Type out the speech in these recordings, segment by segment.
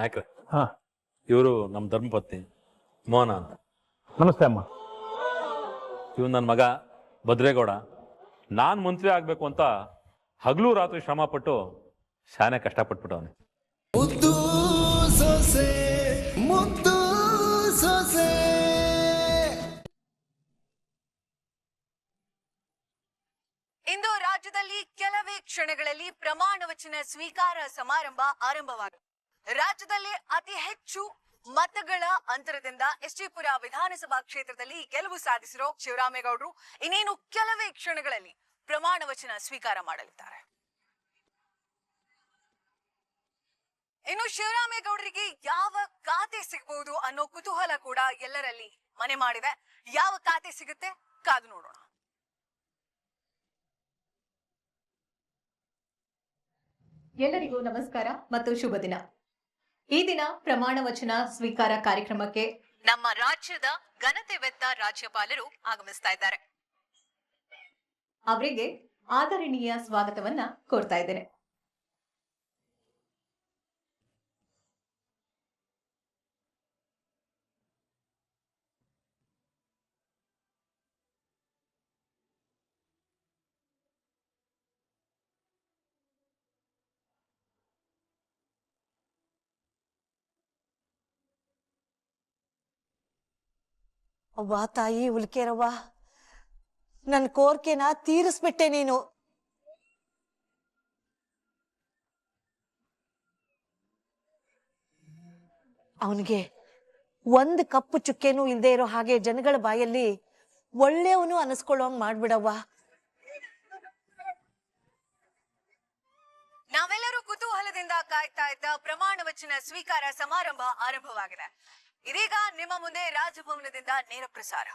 ನಾಯಕ್ರೆ, ಹಾ, ಇವರು ನಮ್ಮ ಧರ್ಮಪತ್ನಿ ಮೋಹನ ಅಂತ. ನಮಸ್ತೆ ಅಮ್ಮ. ಇವನು ನನ್ನ ಮಗ ಭದ್ರೇಗೌಡ. ನಾನು ಮಂತ್ರಿ ಆಗಬೇಕು ಅಂತ ಹಗಲು ರಾತ್ರಿ ಶ್ರಮಪಟ್ಟು ಶಾನೆ ಕಷ್ಟಪಟ್ಬಿಟ್ಟು ಅವನು. ಮುದ್ದು ಸೊಸೆ ಮುದ್ದು ಸೊಸೆ. ಇಂದು ರಾಜ್ಯದಲ್ಲಿ ಕೆಲವೇ ಕ್ಷಣಗಳಲ್ಲಿ ಪ್ರಮಾಣ ವಚನ ಸ್ವೀಕಾರ ಸಮಾರಂಭ ಆರಂಭವಾಗಿದೆ. ರಾಜ್ಯದಲ್ಲಿ ಅತಿ ಹೆಚ್ಚು ಮತಗಳ ಅಂತರದಿಂದ ಎಸ್ಟಿಪುರ ವಿಧಾನಸಭಾ ಕ್ಷೇತ್ರದಲ್ಲಿ ಗೆಲುವು ಸಾಧಿಸಿರೋ ಶಿವರಾಮೇಗೌಡರು ಇನ್ನೇನು ಕೆಲವೇ ಕ್ಷಣಗಳಲ್ಲಿ ಪ್ರಮಾಣ ವಚನ ಸ್ವೀಕಾರ ಮಾಡಲಿದ್ದಾರೆ. ಇನ್ನು ಶಿವರಾಮೇಗೌಡರಿಗೆ ಯಾವ ಖಾತೆ ಸಿಗಬಹುದು ಅನ್ನೋ ಕುತೂಹಲ ಕೂಡ ಎಲ್ಲರಲ್ಲಿ ಮನೆ ಮಾಡಿದೆ. ಯಾವ ಖಾತೆ ಸಿಗುತ್ತೆ ಕಾದು ನೋಡೋಣ. ಎಲ್ಲರಿಗೂ ನಮಸ್ಕಾರ ಮತ್ತು ಶುಭ ದಿನ. ಈ ದಿನ ಪ್ರಮಾಣ ವಚನ ಸ್ವೀಕಾರ ಕಾರ್ಯಕ್ರಮಕ್ಕೆ ನಮ್ಮ ರಾಜ್ಯದ ಘನತೆವೆತ್ತ ರಾಜ್ಯಪಾಲರು ಆಗಮಿಸ್ತಾ ಇದ್ದಾರೆ. ಅವರಿಗೆ ಆದರಣೀಯ ಸ್ವಾಗತವನ್ನ ಕೋರ್ತಾ ಇದ್ದೇನೆ. ಅವ್ವ ತಾಯಿ ಉಲ್ಕೇರವ್ವ, ನನ್ನ ಕೋರಿಕೆನ ತೀರಿಸ್ಬಿಟ್ಟೆ ನೀನು. ಅವನಿಗೆ ಒಂದ್ ಕಪ್ಪು ಚುಕ್ಕೆನೂ ಇಲ್ದೇ ಇರೋ ಹಾಗೆ ಜನಗಳ ಬಾಯಲ್ಲಿ ಒಳ್ಳೆಯವನು ಅನಿಸ್ಕೊಳ್ಳೋಂಗ್ ಮಾಡ್ಬಿಡವ್ವ. ನಾವೆಲ್ಲರೂ ಕುತೂಹಲದಿಂದ ಕಾಯ್ತಾ ಇದ್ದ ಪ್ರಮಾಣ ವಚನ ಸ್ವೀಕಾರ ಸಮಾರಂಭ ಆರಂಭವಾಗಿದೆ. ಇದೀಗ ನಿಮ್ಮ ಮುಂದೆ ರಾಜಭವನದಿಂದ ನೇರ ಪ್ರಸಾರ.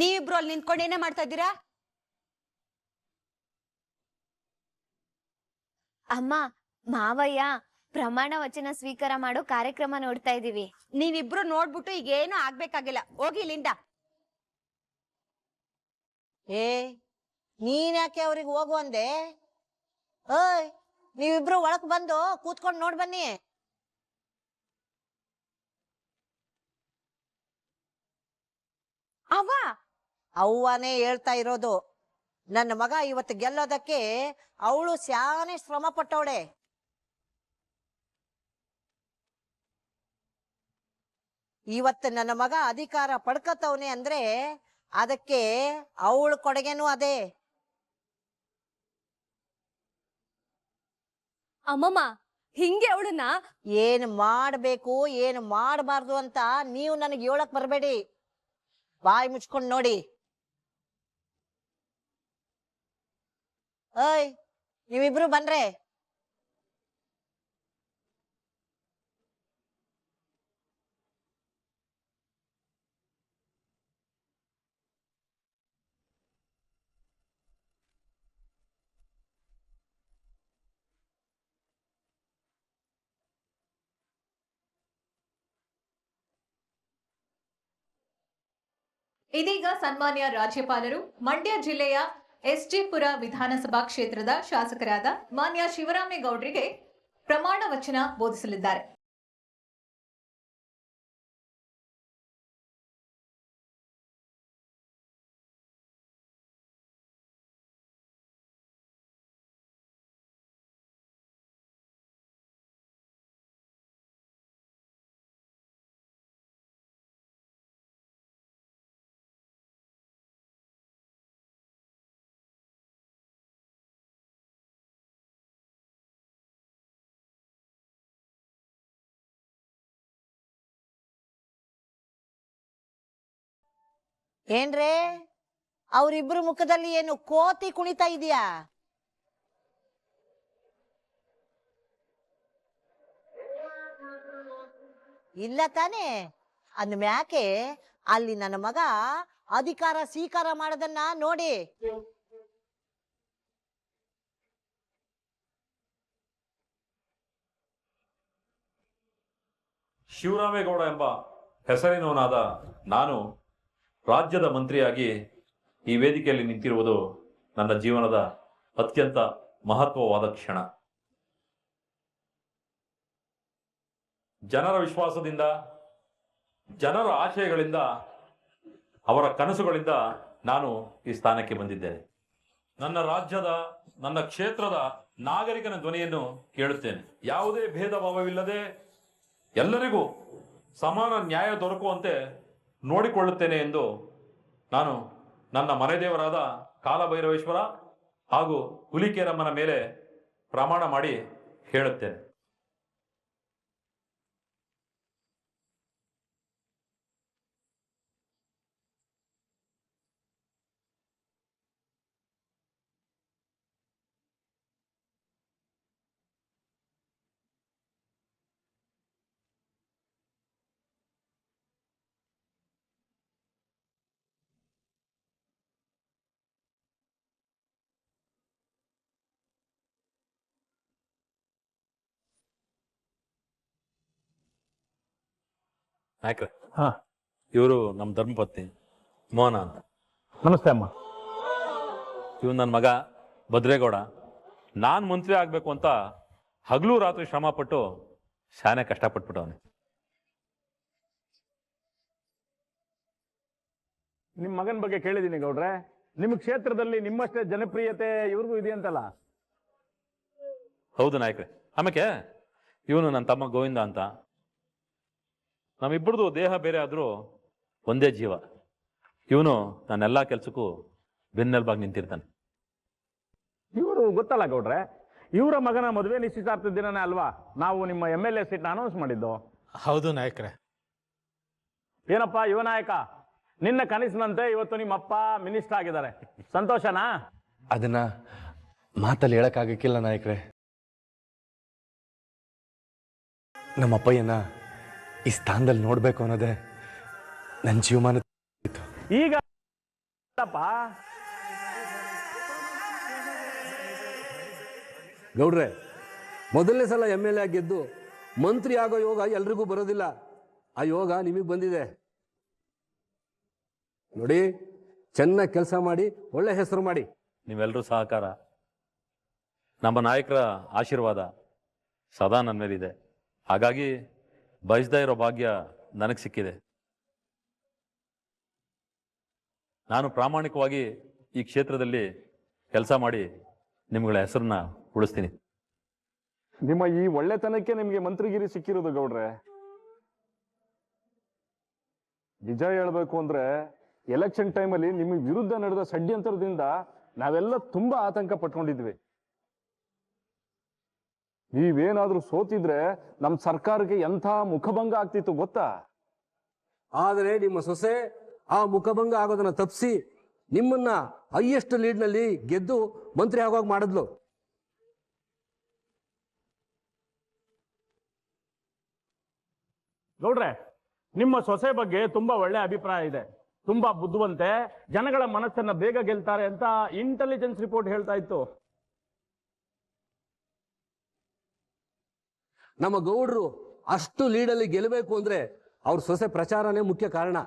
ನೀವಿಬ್ರು ಅಲ್ಲಿ ನಿಂತ್ಕೊಂಡು ಏನೇ ಮಾಡ್ತಾ ಇದ್ದೀರಾ? ಅಮ್ಮ, ಮಾವಯ್ಯ ಪ್ರಮಾಣ ವಚನ ಸ್ವೀಕಾರ ಮಾಡೋ ಕಾರ್ಯಕ್ರಮ ನೋಡ್ತಾ ಇದೀವಿ. ನೀವಿಬ್ರು ನೋಡ್ಬಿಟ್ಟು ಈಗ ಏನು ಆಗ್ಬೇಕಾಗಿಲ್ಲ, ಹೋಗಿ ಇಲ್ಲಿಂದ. ನೀನ್ ಯಾಕೆ ಅವ್ರಿಗೆ ಹೋಗು ಅಂದೆ? ಓಯ್, ನೀವಿಬ್ರು ಒಳಕ್ ಬಂದು ಕೂತ್ಕೊಂಡು ನೋಡ್ ಬನ್ನಿ. ಅವ್ವನೇ ಹೇಳ್ತಾ ಇರೋದು. ನನ್ನ ಮಗ ಇವತ್ತು ಗೆಲ್ಲೋದಕ್ಕೆ ಅವಳು ಸ್ಯಾನೆ ಶ್ರಮ ಪಟ್ಟವಳೆ. ಇವತ್ತು ನನ್ನ ಮಗ ಅಧಿಕಾರ ಪಡ್ಕತವನೆ ಅಂದ್ರೆ ಅದಕ್ಕೆ ಅವಳು ಕೊಡುಗೆನೂ ಅದೇ. ಅಮ್ಮಮ್ಮ, ಹಿಂಗೆ ಅವಳನ್ನ ಏನ್ ಮಾಡ್ಬೇಕು ಏನ್ ಮಾಡಬಾರ್ದು ಅಂತ ನೀವು ನನಗೆ ಹೇಳಕ್ ಬರ್ಬೇಡಿ. ಬಾಯಿ ಮುಚ್ಕೊಂಡ್ ನೋಡಿ. ಓಯ್, ನೀವಿಬ್ರು ಬನ್ರೆ. ಇದೀಗ ಸನ್ಮಾನ್ಯ ರಾಜ್ಯಪಾಲರು ಮಂಡ್ಯ ಜಿಲ್ಲೆಯ ಎಸ್ಟಿಪುರ ವಿಧಾನಸಭಾ ಕ್ಷೇತ್ರದ ಶಾಸಕರಾದ ಮಾನ್ಯ ಶಿವರಾಮೇಗೌಡರಿಗೆ ಪ್ರಮಾಣ ವಚನ ಬೋಧಿಸಲಿದ್ದಾರೆ. ಏನ್ರೇ ಅವರಿಬ್ರು ಮುಖದಲ್ಲಿ ಏನು ಕೋತಿ ಕುಣಿತಾ ಇದೆಯಾ? ಇಲ್ಲ ತಾನೇ? ಅಂದ್ಮ್ಯಾಕೆ ಅಲ್ಲಿ ನನ್ನ ಮಗ ಅಧಿಕಾರ ಸ್ವೀಕಾರ ಮಾಡೋದನ್ನ ನೋಡಿ. ಶಿವರಾಮೇಗೌಡ ಎಂಬ ಹೆಸರಿನವನಾದ ನಾನು ರಾಜ್ಯದ ಮಂತ್ರಿಯಾಗಿ ಈ ವೇದಿಕೆಯಲ್ಲಿ ನಿಂತಿರುವುದು ನನ್ನ ಜೀವನದ ಅತ್ಯಂತ ಮಹತ್ವವಾದ ಕ್ಷಣ. ಜನರ ವಿಶ್ವಾಸದಿಂದ, ಜನರ ಆಶಯಗಳಿಂದ, ಅವರ ಕನಸುಗಳಿಂದ ನಾನು ಈ ಸ್ಥಾನಕ್ಕೆ ಬಂದಿದ್ದೇನೆ. ನನ್ನ ರಾಜ್ಯದ, ನನ್ನ ಕ್ಷೇತ್ರದ ನಾಗರಿಕನ ಧ್ವನಿಯನ್ನು ಕೇಳುತ್ತೇನೆ. ಯಾವುದೇ ಭೇದ ಭಾವವಿಲ್ಲದೆ ಎಲ್ಲರಿಗೂ ಸಮಾನ ನ್ಯಾಯ ದೊರಕುವಂತೆ ನೋಡಿಕೊಳ್ಳುತ್ತೇನೆ ಎಂದು ನಾನು ನನ್ನ ಮನೆದೇವರಾದ ಕಾಲಭೈರವೇಶ್ವರ ಹಾಗೂ ಹುಲಿಕೇರಮ್ಮನ ಮೇಲೆ ಪ್ರಮಾಣ ಮಾಡಿ ಹೇಳುತ್ತೇನೆ. ನಾಯ್ಕ್ರೆ, ಇವರು ನಮ್ಮ ಧರ್ಮಪತ್ನಿ ಮೋಹನ ಅಂತ. ನಮಸ್ತೆ ಅಮ್ಮ. ಇವ್ ನನ್ನ ಮಗ ಭದ್ರೇಗೌಡ. ನಾನು ಮಂತ್ರಿ ಆಗಬೇಕು ಅಂತ ಹಗಲು ರಾತ್ರಿ ಶ್ರಮ ಪಟ್ಟು ಶಾನೆ ಕಷ್ಟಪಟ್ಬಿಟ್ಟವನೆ. ನಿಮ್ಮ ಮಗನ ಬಗ್ಗೆ ಕೇಳಿದ್ದೀನಿ ಗೌಡ್ರೆ. ನಿಮ್ಮ ಕ್ಷೇತ್ರದಲ್ಲಿ ನಿಮ್ಮಷ್ಟೇ ಜನಪ್ರಿಯತೆ ಇವ್ರಿಗೂ ಇದೆಯಂತಲ್ಲ? ಹೌದು ನಾಯ್ಕ್ರೆ. ಆಮೇಲೆ ಇವನು ನನ್ನ ತಮ್ಮ ಗೋವಿಂದ ಅಂತ. ನಮ್ಮಿಬ್ಬರದು ದೇಹ ಬೇರೆ ಆದರೂ ಒಂದೇ ಜೀವ. ಇವನು ನನ್ನೆಲ್ಲ ಕೆಲಸಕ್ಕೂ ಬೆನ್ನೆಲುಬಾಗಿ ನಿಂತಿರ್ತಾನೆ. ಇವರು ಗೊತ್ತಲ್ಲ ಗೌಡ್ರೆ, ಇವರ ಮಗನ ಮದುವೆ ನಿಶ್ಚಿತಾರ್ಥದ ದಿನನೇ ಅಲ್ವಾ ನಾವು ನಿಮ್ಮ MLA ಸೀಟ್ನ ಅನೌನ್ಸ್ ಮಾಡಿದ್ದು? ಹೌದು ನಾಯಕ್ರೆ. ಏನಪ್ಪ ಯುವನಾಯಕ, ನಿನ್ನ ಕನಸಿನಂತೆ ಇವತ್ತು ನಿಮ್ಮ ಅಪ್ಪ ಮಿನಿಸ್ಟರ್ ಆಗಿದ್ದಾರೆ. ಸಂತೋಷನಾ? ಅದನ್ನ ಮಾತಲ್ಲಿ ಹೇಳಕ್ಕಾಗಕ್ಕಿಲ್ಲ ನಾಯಕ್ರೆ. ನಮ್ಮ ಅಪ್ಪಯ್ಯನ ಈ ಸ್ಥಾನದಲ್ಲಿ ನೋಡ್ಬೇಕು ಅನ್ನೋದೇ ನನ್ನ ಜೀವಮಾನ. ಈಗ ಗೌಡ್ರೆ, ಮೊದಲನೇ ಸಲ MLA ಗೆದ್ದು ಮಂತ್ರಿ ಆಗೋ ಯೋಗ ಎಲ್ರಿಗೂ ಬರೋದಿಲ್ಲ. ಆ ಯೋಗ ನಿಮಗೆ ಬಂದಿದೆ ನೋಡಿ. ಚೆನ್ನಾಗಿ ಕೆಲಸ ಮಾಡಿ ಒಳ್ಳೆ ಹೆಸರು ಮಾಡಿ. ನೀವೆಲ್ಲರೂ ಸಹಕಾರ, ನಮ್ಮ ನಾಯಕರ ಆಶೀರ್ವಾದ ಸದಾ ನನ್ನ ಮೇಲಿದೆ. ಹಾಗಾಗಿ ಬಯಸದೇ ಇರೋ ಭಾಗ್ಯ ನನಗೆ ಸಿಕ್ಕಿದೆ. ನಾನು ಪ್ರಾಮಾಣಿಕವಾಗಿ ಈ ಕ್ಷೇತ್ರದಲ್ಲಿ ಕೆಲಸ ಮಾಡಿ ನಿಮ್ಗಳ ಹೆಸರನ್ನ ಉಳಿಸ್ತೀನಿ. ನಿಮ್ಮ ಈ ಒಳ್ಳೆತನಕ್ಕೆ ನಿಮಗೆ ಮಂತ್ರಿಗಿರಿ ಸಿಕ್ಕಿರೋದು ಗೌಡ್ರೆ. ನಿಜ ಹೇಳ್ಬೇಕು ಅಂದ್ರೆ ಎಲೆಕ್ಷನ್ ಟೈಮಲ್ಲಿ ನಿಮಗೆ ವಿರುದ್ಧ ನಡೆದ ಷಡ್ಯಂತ್ರದಿಂದ ನಾವೆಲ್ಲ ತುಂಬಾ ಆತಂಕ ಪಟ್ಕೊಂಡಿದ್ವಿ. ನೀವೇನಾದ್ರೂ ಸೋತಿದ್ರೆ ನಮ್ಮ ಸರ್ಕಾರಕ್ಕೆ ಎಂಥ ಮುಖಭಂಗ ಆಗ್ತಿತ್ತು ಗೊತ್ತಾ? ಆದರೆ ನಿಮ್ಮ ಸೊಸೆ ಆ ಮುಖಭಂಗ ಆಗೋದನ್ನ ತಪ್ಪಿಸಿ ನಿಮ್ಮನ್ನ ಹೈಯೆಸ್ಟ್ ಲೀಡ್ನಲ್ಲಿ ಗೆದ್ದು ಮಂತ್ರಿ ಆಗೋವಾಗ ಮಾಡಿದ್ಲು. ಗೌಡ್ರೆ, ನಿಮ್ಮ ಸೊಸೆ ಬಗ್ಗೆ ತುಂಬಾ ಒಳ್ಳೆ ಅಭಿಪ್ರಾಯ ಇದೆ. ತುಂಬಾ ಬುದ್ಧಿವಂತೆ, ಜನಗಳ ಮನಸ್ಸನ್ನ ಬೇಗ ಗೆಲ್ತಾರೆ ಅಂತ ಇಂಟೆಲಿಜೆನ್ಸ್ ರಿಪೋರ್ಟ್ ಹೇಳ್ತಾ ಇತ್ತು. ನಮ್ಮ ಗೌಡ್ರು ಅಷ್ಟು ಲೀಡಲ್ಲಿ ಗೆಲ್ಲಬೇಕು ಅಂದ್ರೆ ಅವ್ರ ಸೊಸೆ ಪ್ರಚಾರನೇ ಮುಖ್ಯ ಕಾರಣ.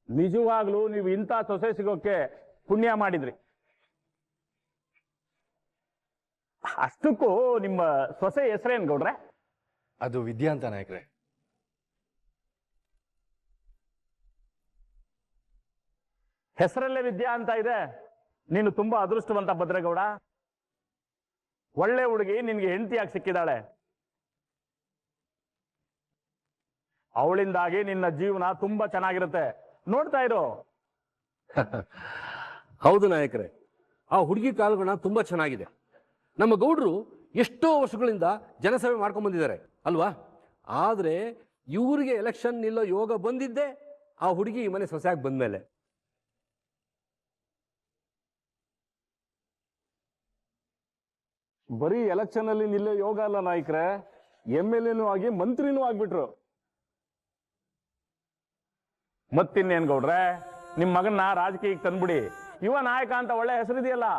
ನಿಜವಾಗ್ಲೂ ನೀವು ಇಂಥ ಸೊಸೆ ಸಿಗೋಕೆ ಪುಣ್ಯ ಮಾಡಿದ್ರಿ. ಅಷ್ಟಕ್ಕೂ ನಿಮ್ಮ ಸೊಸೆ ಹೆಸರೇನ್ ಗೌಡ್ರೆ? ಅದು ವಿದ್ಯಾ ಅಂತ ನಾಯಕ್ರೆ. ಹೆಸರಲ್ಲೇ ವಿದ್ಯಾ ಅಂತ ಇದೆ. ನೀನು ತುಂಬಾ ಅದೃಷ್ಟವಂತ ಭದ್ರೇಗೌಡ. ಒಳ್ಳೆ ಹುಡುಗಿ ನಿನ್ಗೆ ಹೆಂಡತಿಯಾಗಿ ಸಿಕ್ಕಿದ್ದಾಳೆ. ಅವಳಿಂದಾಗಿ ನಿನ್ನ ಜೀವನ ತುಂಬಾ ಚೆನ್ನಾಗಿರುತ್ತೆ. ನೋಡ್ತಾ ಇರೋ. ಹೌದು ನಾಯಕರೇ, ಆ ಹುಡುಗಿ ಕಾಲುಗುಣ ತುಂಬಾ ಚೆನ್ನಾಗಿದೆ. ನಮ್ಮ ಗೌಡ್ರು ಎಷ್ಟೋ ವರ್ಷಗಳಿಂದ ಜನಸೇವೆ ಮಾಡ್ಕೊಂಡ್ ಬಂದಿದ್ದಾರೆ ಅಲ್ವಾ? ಆದ್ರೆ ಇವ್ರಿಗೆ ಎಲೆಕ್ಷನ್ ನಿಲ್ಲೋ ಯೋಗ ಬಂದಿದ್ದೆ ಆ ಹುಡುಗಿ ಈ ಮನೆ ಸೊಸೆಯಾಗಿ ಬಂದ್ಮೇಲೆ. ಬರೀ ಎಲೆಕ್ಷನ್ ಅಲ್ಲಿ ನಿಲ್ಲೋ ಯೋಗ ಅಲ್ಲ ನಾಯಕರೇ, MLA ಆಗಿ ಮಂತ್ರಿನೂ ಆಗ್ಬಿಟ್ರು. ಮತ್ತಿನ್ನೇನ್ ಗೌಡ್ರೆ, ನಿಮ್ ಮಗನ್ನ ರಾಜಕೀಯಕ್ಕೆ ತಂದ್ಬಿಡಿ, ಯುವ ನಾಯಕ ಅಂತ ಒಳ್ಳೆ ಹೆಸರಿದೆಯಲ್ಲ.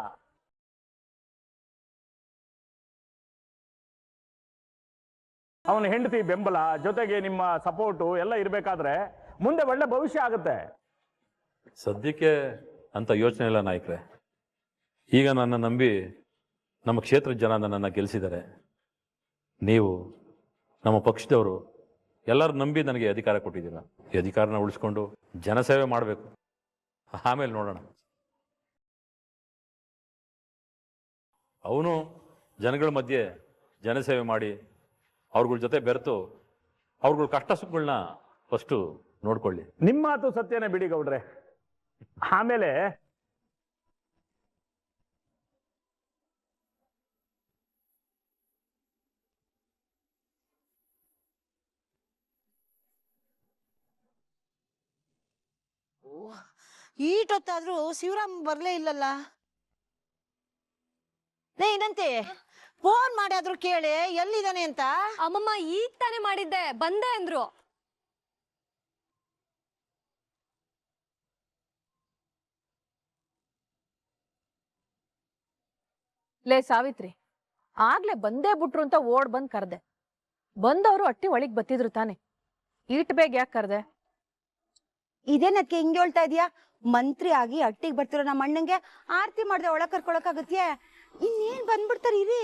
ಅವನ ಹೆಂಡತಿ ಬೆಂಬಲ ಜೊತೆಗೆ ನಿಮ್ಮ ಸಪೋರ್ಟು ಎಲ್ಲ ಇರ್ಬೇಕಾದ್ರೆ ಮುಂದೆ ಒಳ್ಳೆ ಭವಿಷ್ಯ ಆಗುತ್ತೆ. ಸದ್ಯಕ್ಕೆ ಅಂತ ಯೋಚನೆ ಇಲ್ಲ ನಾಯಕರೇ. ಈಗ ನನ್ನ ನಂಬಿ ನಮ್ಮ ಕ್ಷೇತ್ರದ ಜನ ನನ್ನನ್ನು ಗೆಲ್ಲಿಸಿದ್ದಾರೆ. ನೀವು ನಮ್ಮ ಪಕ್ಷದವರು ಎಲ್ಲರೂ ನಂಬಿ ನನಗೆ ಅಧಿಕಾರ ಕೊಟ್ಟಿದ್ದೀರ. ಈ ಅಧಿಕಾರನ ಉಳಿಸ್ಕೊಂಡು ಜನಸೇವೆ ಮಾಡಬೇಕು, ಆಮೇಲೆ ನೋಡೋಣ. ಅವನು ಜನಗಳ ಮಧ್ಯೆ ಜನಸೇವೆ ಮಾಡಿ ಅವ್ರಗಳ ಜೊತೆ ಬೆರೆತು ಅವ್ರಗಳ ಕಷ್ಟ ಸುಖಗಳನ್ನ ಫಸ್ಟು ನೋಡ್ಕೊಳ್ಳಿ. ನಿಮ್ಮ ಮಾತು ಸತ್ಯನೇ ಬಿಡಿ ಗೌಡ್ರೆ. ಆಮೇಲೆ ಈಟೊತ್ತಾದ್ರೂ ಶಿವರಾಮ್ ಬರ್ಲೇ ಇಲ್ಲಲ್ಲ. ಏನಂತೆ ಫೋನ್ ಮಾಡಿ ಕೇಳಿ ಎಲ್ಲಿದ್ದಾನೆ ಅಂತ. ಅಮ್ಮಮ್ಮ ಈಗ ತಾನೇ ಮಾಡಿದ್ದೆ, ಬಂದೆ ಅಂದ್ರು. ಲೇ ಸಾವಿತ್ರಿ, ಆಗ್ಲೇ ಬಂದೇ ಬಿಟ್ರು ಅಂತ ಓಡ್ ಬಂದ್ ಕರ್ದೆ. ಬಂದವರು ಅಟ್ಟಿ ಒಳಗ್ ಬತ್ತಿದ್ರು ತಾನೆ, ಈಟ್ ಬೇಗ ಯಾಕೆ ಕರ್ದೆ? ಇದೇನಕ್ಕೆ ಹಿಂಗೆ ಹೇಳ್ತಾ ಇದೀಯಾ? ಮಂತ್ರಿ ಆಗಿ ಅಟ್ಟಿಗೆ ಬರ್ತಿರೋ ನಮ್ಮ ಅಣ್ಣಂಗೆ ಆರತಿ ಮಾಡ್ದೆ ಒಳಗ್ ಕರ್ಕೊಳಕಾಗತ್ಯೆ? ಇನ್ನೇನ್ ಬಂದ್ಬಿಡ್ತಾರ ಇರಿ.